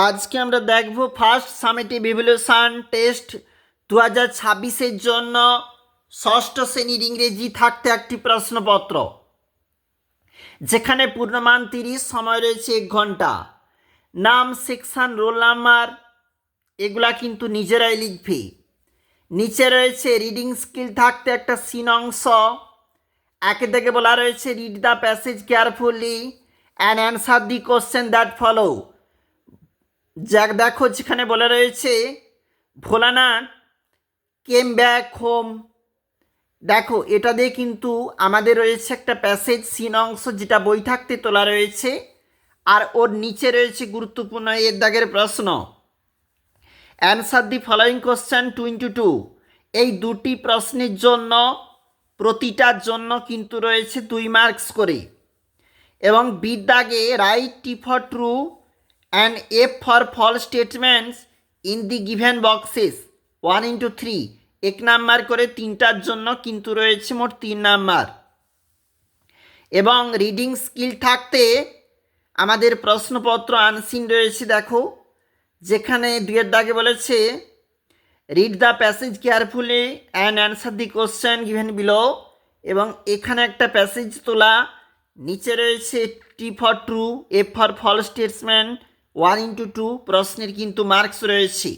আজকে আমরা দেখব ফার্স্ট সামেটিভ ইভ্যালুয়েশন টেস্ট 2026-এর জন্য ষষ্ঠ শ্রেণীর ইংরেজি থাকতে একটি প্রশ্নপত্র, যেখানে পূর্ণমান 30, সময় রয়েছে 1 ঘন্টা। নাম, সেকশন, রোল নাম্বার এগুলা কিন্তু নিজেরাই লিখবে। নিচে রয়েছে রিডিং স্কিল থাকতে একটা সিন অংশ। একে থেকে বলা রয়েছে read the passage carefully and answer the question that follow. দেখো যেখানে বলে রয়েছে ভোলানাথ কেম ব্যাক হোম। দেখো এটা দিয়ে কিন্তু আমাদের রয়েছে একটা প্যাসেজ সিন অংশ, যেটা বই থাকতে তোলা রয়েছে, আর ওর নিচে রয়েছে গুরুত্বপূর্ণ এর দাগের প্রশ্ন। Answer the following question 22। এই দুটি প্রশ্নের জন্য প্রতিটার জন্য কিন্তু রয়েছে 2 মার্কস করে। এবং বি দাগে write T for true and F for false statements in the given boxes 1/3, 1 number করে। তিনটার জন্য কিন্তু রয়েছে মোট 3 নাম্বার। এবং রিডিং স্কিল থাকতে আমাদের প্রশ্নপত্র আনসিন রয়েছে। দেখো যেখানে 2 দাগে বলেছে read the passage carefully and answer the question given below, এবং এখানে একটা প্যাসেজ তোলা। নিচে রয়েছে T for true, F for false statement 1/2, প্রশ্নের কিন্তু মার্কস রয়েছে।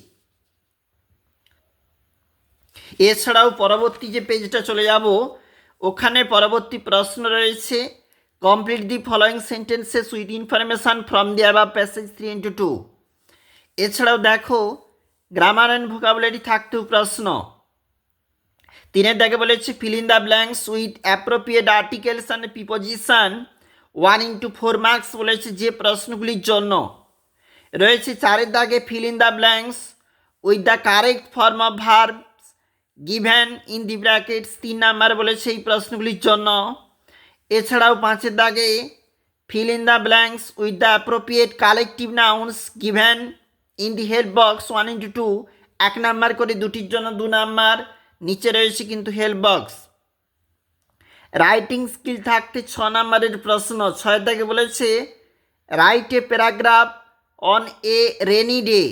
এছাড়াও পরবর্তী যে পেজটা চলে যাব, ওখানে পরবর্তী প্রশ্ন রয়েছে complete the following sentences with information from the above passage 3/2। এছাড়াও দেখো গ্রামার অ্যান্ড ভোকাবুলারি থাকতেও প্রশ্ন। 3 দাগে বলেছে fill in the blanks with appropriate articles and preposition 1/4 marks বলেছে যে প্রশ্নগুলির জন্য। রয়েছে 4 দাগে fill in the blanks with the correct form of verbs given in the brackets 3 number বলেছে এই প্রশ্নগুলির জন্য। এছাড়াও 5 দাগে fill in the blanks with the appropriate collective nouns given in the help box 1/2, 1 number করে, দুটির জন্য 2 নাম্বার। নিচে রয়েছে কিন্তু হেল্প বক্স। রাইটিং স্কিল থাকতে 6 নাম্বারের প্রশ্ন। 6 দাগে বলেছে write a paragraph on a rainy day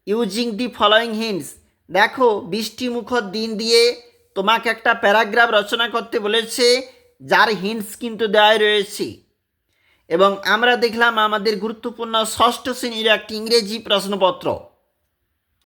using the following hints. দেখো বৃষ্টিমুখর দিন দিয়ে তোমাকে একটা প্যারাগ্রাফ রচনা করতে বলেছে, যার হিন্টস কিন্তু দেওয়া রয়েছে। এবং আমরা দেখলাম আমাদের গুরুত্বপূর্ণ ষষ্ঠ শ্রেণীর একটি ইংরেজি প্রশ্নপত্র।